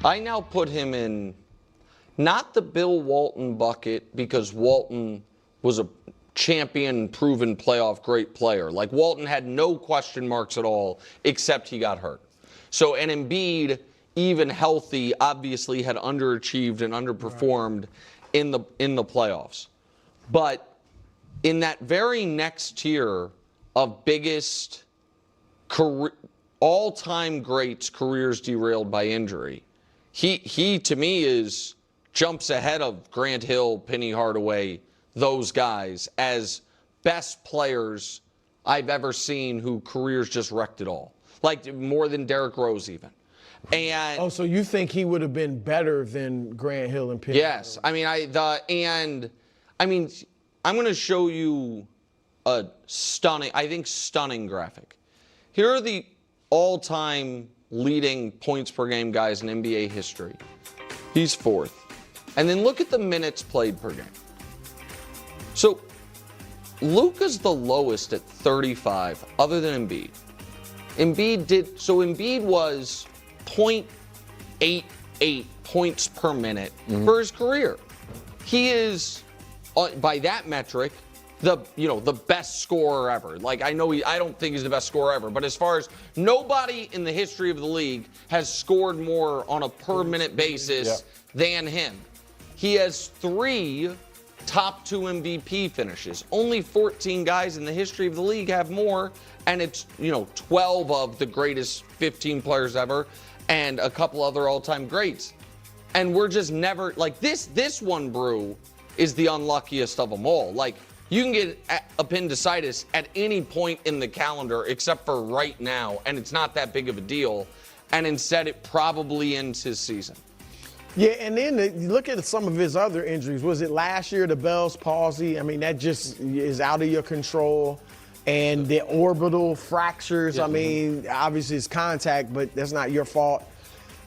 I now put him in not the Bill Walton bucket because Walton was a champion, proven playoff great player. Like Walton had no question marks at all, except he got hurt. So, and Embiid, even healthy, obviously had underachieved and underperformed in the playoffs. But in that very next tier of biggest career, all-time greats, careers derailed by injury, he to me jumps ahead of Grant Hill, Penny Hardaway, those guys as best players I've ever seen who careers just wrecked it all. Like more than Derrick Rose even. And so you think he would have been better than Grant Hill and Penny? Yes. I mean, I'm going to show you a stunning graphic. Here are the all-time leading points per game guys in NBA history. He's fourth. And then look at the minutes played per game. So Luka's the lowest at 35, other than Embiid. Embiid was 0.88 points per minute for his career. He is, by that metric, the best scorer ever. Like I don't think he's the best scorer ever, but as far as nobody in the history of the league has scored more on a per minute basis than him. He has 3 top 2 MVP finishes. Only 14 guys in the history of the league have more, and it's 12 of the greatest 15 players ever and a couple other all-time greats. And we're just never like this one, Brew, is the unluckiest of them all. Like you can get appendicitis at any point in the calendar except for right now, and it's not that big of a deal, and instead it probably ends his season. Yeah, and then you look at some of his other injuries. Was it last year, the Bell's palsy? I mean, that just is out of your control. And the orbital fractures, I mean, obviously it's contact, but that's not your fault.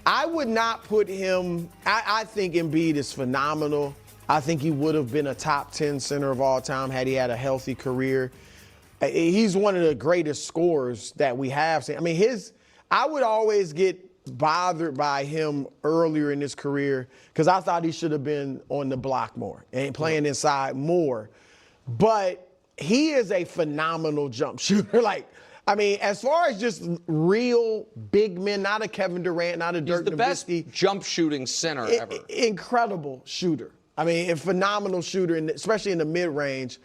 I would not put him, I think Embiid is phenomenal. I think he would have been a top 10 center of all time had he had a healthy career. He's one of the greatest scorers that we have seen. I mean, I would always get bothered by him earlier in his career because I thought he should have been on the block more and playing inside more. But he is a phenomenal jump shooter. As far as just real big men, not a Kevin Durant, not a Dirk Nowitzki. He's the best jump shooting center ever. Incredible shooter. I mean, a phenomenal shooter, especially in the mid-range.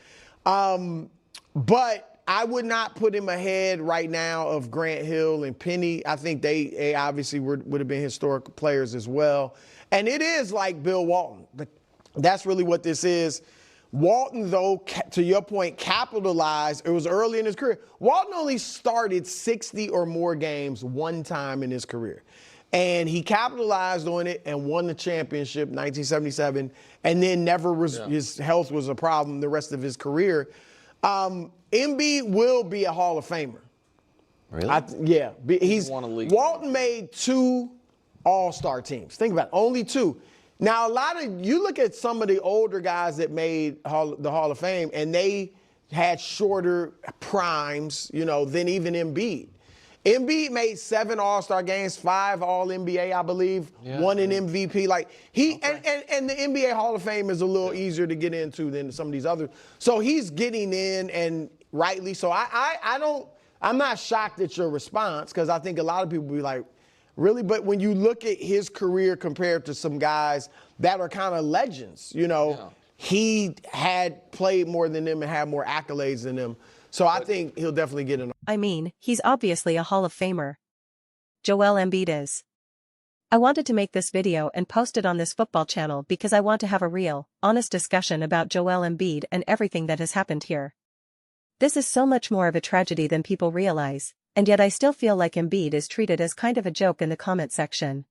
But I would not put him ahead right now of Grant Hill and Penny. I think they obviously would have been historic players as well. And it is like Bill Walton. That's really what this is. Walton, though, to your point, capitalized. It was early in his career. Walton only started 60 or more games one time in his career. And he capitalized on it and won the championship in 1977, and then his health was a problem the rest of his career. Embiid will be a Hall of Famer. Really? Walton made 2 All-Star teams. Think about it, only 2. Now, you look at some of the older guys that made the Hall of Fame, and they had shorter primes, than even Embiid. Embiid made 7 All-Star games, 5 All-NBA, I believe, 1 in MVP. And the NBA Hall of Fame is a little easier to get into than some of these others. So he's getting in, and rightly so. I'm not shocked at your response because I think a lot of people will be like, really? But when you look at his career compared to some guys that are kind of legends, he had played more than them and had more accolades than them. So I think he'll definitely get an. I mean, he's obviously a Hall of Famer. Joel Embiid is. I wanted to make this video and post it on this football channel because I want to have a real, honest discussion about Joel Embiid and everything that has happened here. This is so much more of a tragedy than people realize, and yet I still feel like Embiid is treated as kind of a joke in the comment section.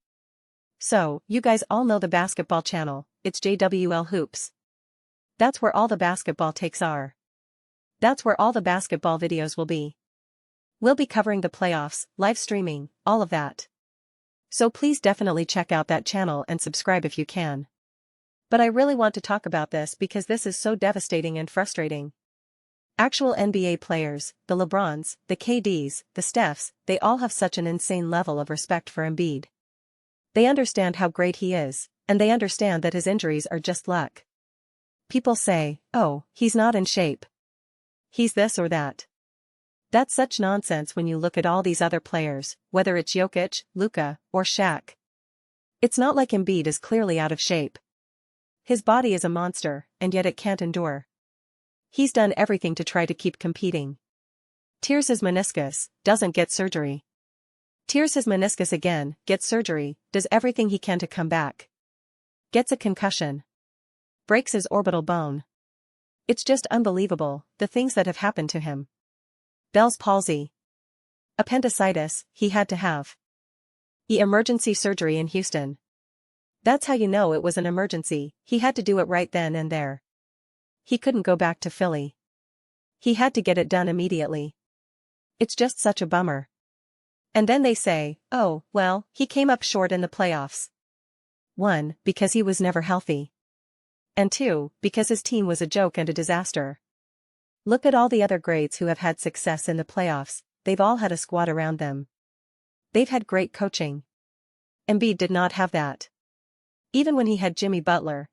So, you guys all know the basketball channel, it's JWL Hoops. That's where all the basketball takes are. That's where all the basketball videos will be. We'll be covering the playoffs, live streaming, all of that. So please definitely check out that channel and subscribe if you can. But I really want to talk about this because this is so devastating and frustrating. Actual NBA players, the LeBrons, the KDs, the Stephs, they all have such an insane level of respect for Embiid. They understand how great he is, and they understand that his injuries are just luck. People say, oh, he's not in shape. He's this or that. That's such nonsense when you look at all these other players, whether it's Jokic, Luka, or Shaq. It's not like Embiid is clearly out of shape. His body is a monster, and yet it can't endure. He's done everything to try to keep competing. Tears his meniscus, doesn't get surgery. Tears his meniscus again, gets surgery, does everything he can to come back. Gets a concussion. Breaks his orbital bone. It's just unbelievable, the things that have happened to him. Bell's palsy. Appendicitis, he had to have. Emergency surgery in Houston. That's how you know it was an emergency, he had to do it right then and there. He couldn't go back to Philly. He had to get it done immediately. It's just such a bummer. And then they say, oh, well, he came up short in the playoffs. 1, because he was never healthy. And 2, because his team was a joke and a disaster. Look at all the other greats who have had success in the playoffs, they've all had a squad around them. They've had great coaching. Embiid did not have that. Even when he had Jimmy Butler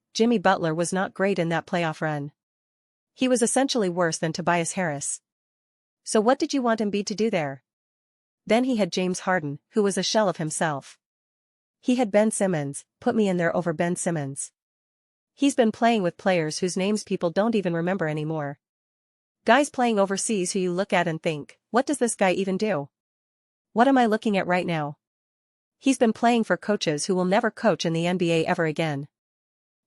was not great in that playoff run. He was essentially worse than Tobias Harris. So what did you want Embiid to do there? Then he had James Harden, who was a shell of himself. He had Ben Simmons, put me in there over Ben Simmons. He's been playing with players whose names people don't even remember anymore. Guys playing overseas who you look at and think, what does this guy even do? What am I looking at right now? He's been playing for coaches who will never coach in the NBA ever again.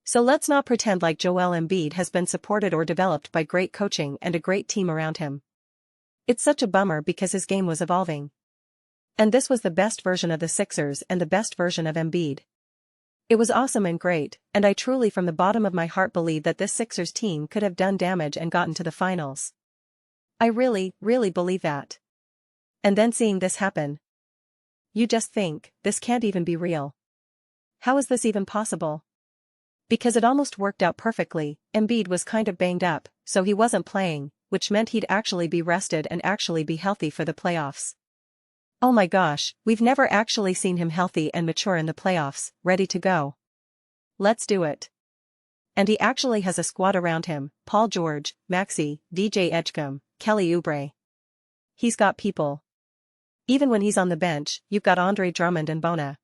So let's not pretend like Joel Embiid has been supported or developed by great coaching and a great team around him. It's such a bummer because his game was evolving. And this was the best version of the Sixers and the best version of Embiid. It was awesome and great, and I truly from the bottom of my heart believe that this Sixers team could have done damage and gotten to the finals. I really, really believe that. And then seeing this happen. You just think, this can't even be real. How is this even possible? Because it almost worked out perfectly, Embiid was kind of banged up, so he wasn't playing, which meant he'd actually be rested and actually be healthy for the playoffs. Oh my gosh, we've never actually seen him healthy and mature in the playoffs, ready to go. Let's do it. And he actually has a squad around him, Paul George, Maxey, DJ Edgecombe, Kelly Oubre. He's got people. Even when he's on the bench, you've got Andre Drummond and Bona.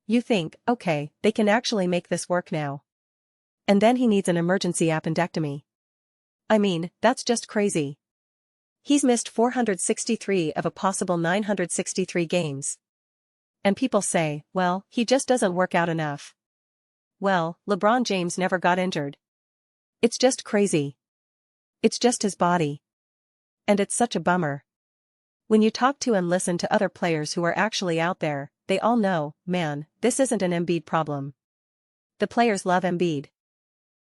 You think, okay, they can actually make this work now. And then he needs an emergency appendectomy. I mean, that's just crazy. He's missed 463 of a possible 963 games. And people say, well, he just doesn't work out enough. Well, LeBron James never got injured. It's just crazy. It's just his body. And it's such a bummer. When you talk to and listen to other players who are actually out there, they all know, man, this isn't an Embiid problem. The players love Embiid.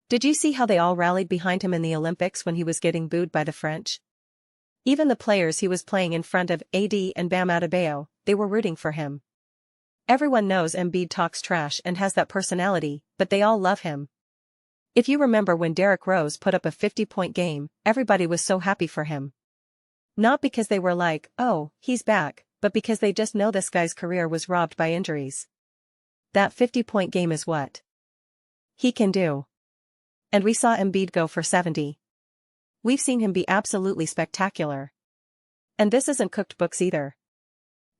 Did you see how they all rallied behind him in the Olympics when he was getting booed by the French? Even the players he was playing in front of, AD and Bam Adebayo, they were rooting for him. Everyone knows Embiid talks trash and has that personality, but they all love him. If you remember when Derrick Rose put up a 50-point game, everybody was so happy for him. Not because they were like, oh, he's back, but because they just know this guy's career was robbed by injuries. That 50-point game is what he can do. And we saw Embiid go for 70. We've seen him be absolutely spectacular. And this isn't cooked books either.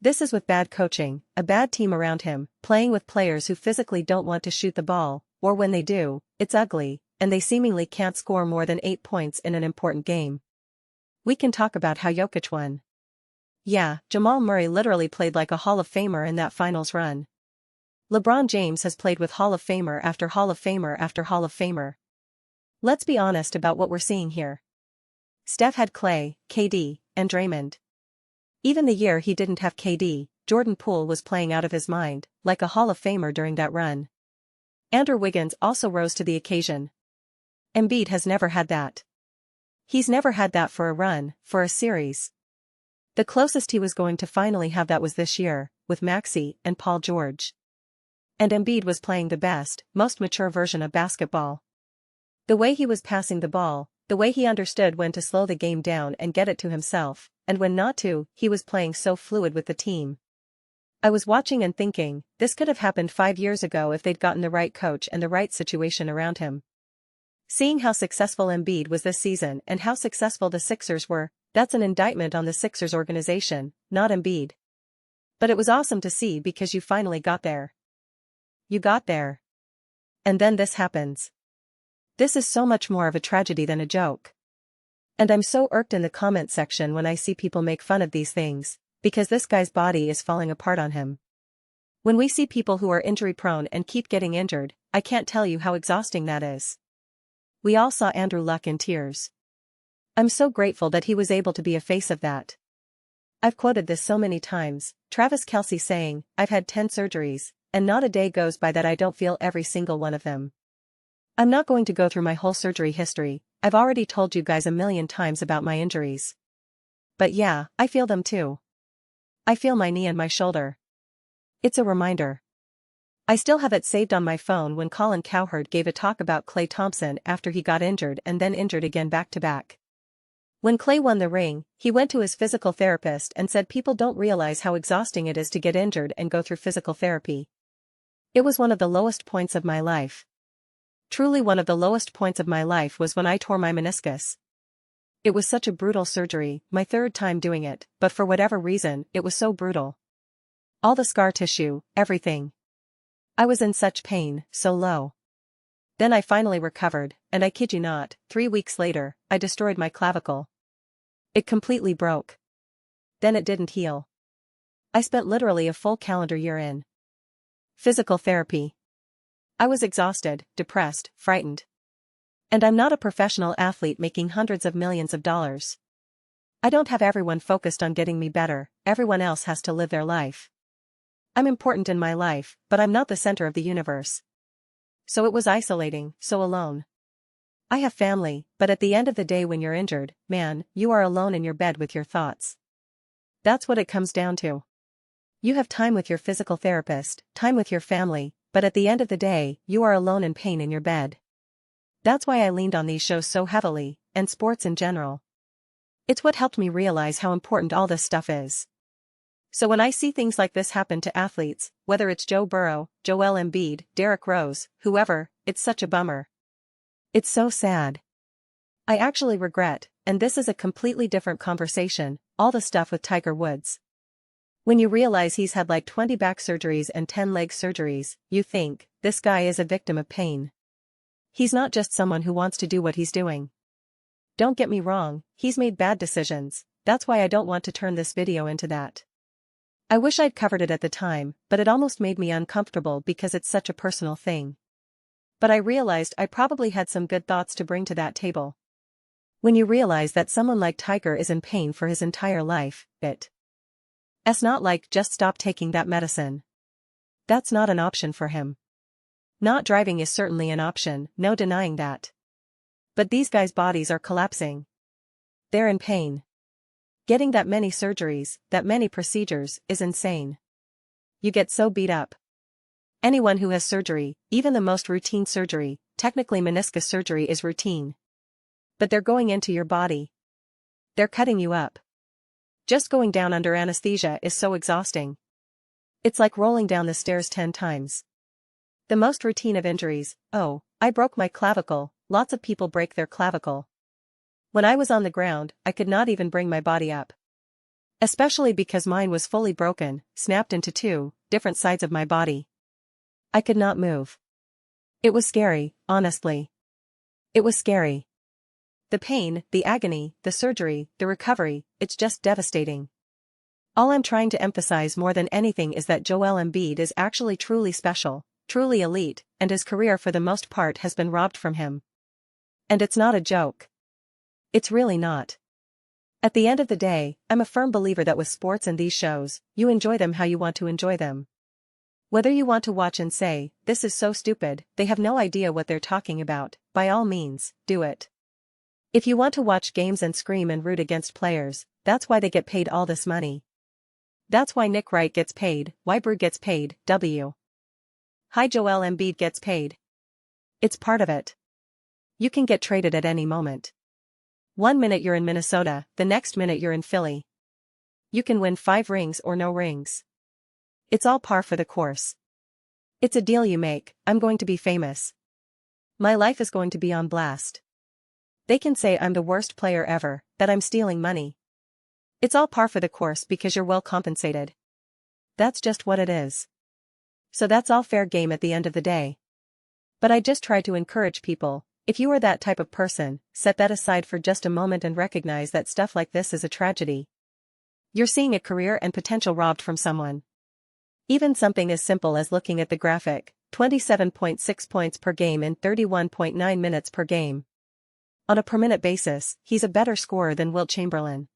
This is with bad coaching, a bad team around him, playing with players who physically don't want to shoot the ball, or when they do, it's ugly, and they seemingly can't score more than 8 points in an important game. We can talk about how Jokic won. Yeah, Jamal Murray literally played like a Hall of Famer in that finals run. LeBron James has played with Hall of Famer after Hall of Famer after Hall of Famer. Let's be honest about what we're seeing here. Steph had Klay, KD, and Draymond. Even the year he didn't have KD, Jordan Poole was playing out of his mind, like a Hall of Famer during that run. Andrew Wiggins also rose to the occasion. Embiid has never had that. He's never had that for a run, for a series. The closest he was going to finally have that was this year, with Maxey and Paul George. And Embiid was playing the best, most mature version of basketball. The way he was passing the ball, the way he understood when to slow the game down and get it to himself, and when not to, he was playing so fluid with the team. I was watching and thinking, this could have happened 5 years ago if they'd gotten the right coach and the right situation around him. Seeing how successful Embiid was this season and how successful the Sixers were, that's an indictment on the Sixers organization, not Embiid. But it was awesome to see because you finally got there. You got there. And then this happens. This is so much more of a tragedy than a joke. And I'm so irked in the comment section when I see people make fun of these things, because this guy's body is falling apart on him. When we see people who are injury-prone and keep getting injured, I can't tell you how exhausting that is. We all saw Andrew Luck in tears. I'm so grateful that he was able to be a face of that. I've quoted this so many times, Travis Kelce saying, "I've had 10 surgeries, and not a day goes by that I don't feel every single one of them." I'm not going to go through my whole surgery history, I've already told you guys a million times about my injuries. But yeah, I feel them too. I feel my knee and my shoulder. It's a reminder. I still have it saved on my phone when Colin Cowherd gave a talk about Klay Thompson after he got injured and then injured again back-to-back. When Klay won the ring, he went to his physical therapist and said people don't realize how exhausting it is to get injured and go through physical therapy. It was one of the lowest points of my life. Truly one of the lowest points of my life was when I tore my meniscus. It was such a brutal surgery, my 3rd time doing it, but for whatever reason, it was so brutal. All the scar tissue, everything. I was in such pain, so low. Then I finally recovered, and I kid you not, 3 weeks later, I destroyed my clavicle. It completely broke. Then it didn't heal. I spent literally a full calendar year in physical therapy. I was exhausted, depressed, frightened. And I'm not a professional athlete making hundreds of millions of dollars. I don't have everyone focused on getting me better, everyone else has to live their life. I'm important in my life, but I'm not the center of the universe. So it was isolating, so alone. I have family, but at the end of the day when you're injured, man, you are alone in your bed with your thoughts. That's what it comes down to. You have time with your physical therapist, time with your family, but at the end of the day, you are alone in pain in your bed. That's why I leaned on these shows so heavily, and sports in general. It's what helped me realize how important all this stuff is. So when I see things like this happen to athletes, whether it's Joe Burrow, Joel Embiid, Derrick Rose, whoever, it's such a bummer. It's so sad. I actually regret, and this is a completely different conversation, all the stuff with Tiger Woods. When you realize he's had like 20 back surgeries and 10 leg surgeries, you think, this guy is a victim of pain. He's not just someone who wants to do what he's doing. Don't get me wrong, he's made bad decisions, that's why I don't want to turn this video into that. I wish I'd covered it at the time, but it almost made me uncomfortable because it's such a personal thing. But I realized I probably had some good thoughts to bring to that table. When you realize that someone like Tiger is in pain for his entire life, it's not like just stop taking that medicine. That's not an option for him. Not driving is certainly an option, no denying that. But these guys' bodies are collapsing. They're in pain. Getting that many surgeries, that many procedures, is insane. You get so beat up. Anyone who has surgery, even the most routine surgery, technically meniscus surgery is routine. But they're going into your body. They're cutting you up. Just going down under anesthesia is so exhausting. It's like rolling down the stairs 10 times. The most routine of injuries, oh, I broke my clavicle, lots of people break their clavicle. When I was on the ground, I could not even bring my body up. Especially because mine was fully broken, snapped into 2 different sides of my body. I could not move. It was scary, honestly. It was scary. The pain, the agony, the surgery, the recovery, it's just devastating. All I'm trying to emphasize more than anything is that Joel Embiid is actually truly special, truly elite, and his career for the most part has been robbed from him. And it's not a joke. It's really not. At the end of the day, I'm a firm believer that with sports and these shows, you enjoy them how you want to enjoy them. Whether you want to watch and say, this is so stupid, they have no idea what they're talking about, by all means, do it. If you want to watch games and scream and root against players, that's why they get paid all this money. That's why Nick Wright gets paid, why Brew gets paid, Hi Joel Embiid gets paid. It's part of it. You can get traded at any moment. 1 minute you're in Minnesota, the next minute you're in Philly. You can win 5 rings or no rings. It's all par for the course. It's a deal you make. I'm going to be famous. My life is going to be on blast. They can say I'm the worst player ever, that I'm stealing money. It's all par for the course because you're well compensated. That's just what it is. So that's all fair game at the end of the day. But I just try to encourage people, if you are that type of person, set that aside for just a moment and recognize that stuff like this is a tragedy. You're seeing a career and potential robbed from someone. Even something as simple as looking at the graphic, 27.6 points per game in 31.9 minutes per game. On a per-minute basis, he's a better scorer than Wilt Chamberlain.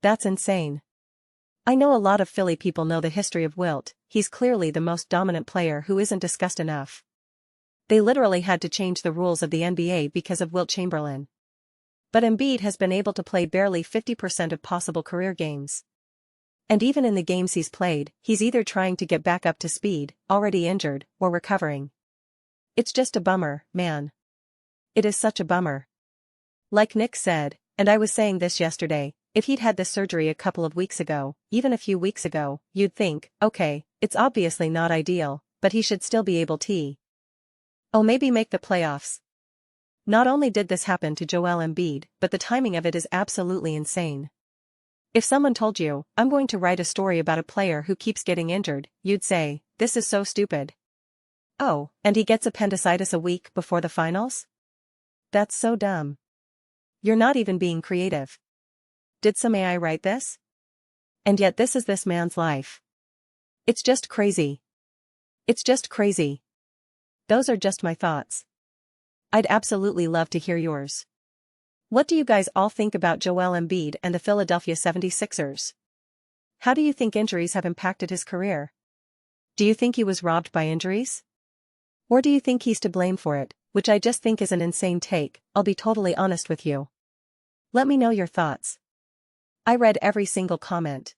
That's insane. I know a lot of Philly people know the history of Wilt. He's clearly the most dominant player who isn't discussed enough. They literally had to change the rules of the NBA because of Wilt Chamberlain. But Embiid has been able to play barely 50% of possible career games. And even in the games he's played, he's either trying to get back up to speed, already injured, or recovering. It's just a bummer, man. It is such a bummer. Like Nick said, and I was saying this yesterday, if he'd had this surgery a couple of weeks ago, even a few weeks ago, you'd think, okay, it's obviously not ideal, but he should still be able to. Oh, maybe make the playoffs. Not only did this happen to Joel Embiid, but the timing of it is absolutely insane. If someone told you, I'm going to write a story about a player who keeps getting injured, you'd say, this is so stupid. Oh, and he gets appendicitis a week before the finals? That's so dumb. You're not even being creative. Did some AI write this? And yet this is this man's life. It's just crazy. It's just crazy. Those are just my thoughts. I'd absolutely love to hear yours. What do you guys all think about Joel Embiid and the Philadelphia 76ers? How do you think injuries have impacted his career? Do you think he was robbed by injuries? Or do you think he's to blame for it, which I just think is an insane take, I'll be totally honest with you. Let me know your thoughts. I read every single comment.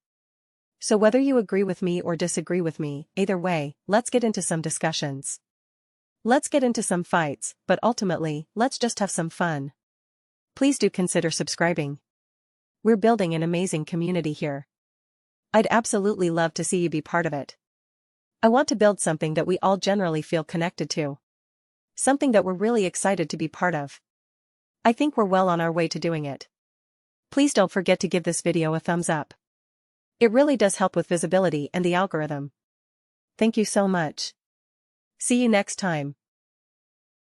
So whether you agree with me or disagree with me, either way, let's get into some discussions. Let's get into some fights, but ultimately, let's just have some fun. Please do consider subscribing. We're building an amazing community here. I'd absolutely love to see you be part of it. I want to build something that we all generally feel connected to. Something that we're really excited to be part of. I think we're well on our way to doing it. Please don't forget to give this video a thumbs up. It really does help with visibility and the algorithm. Thank you so much. See you next time.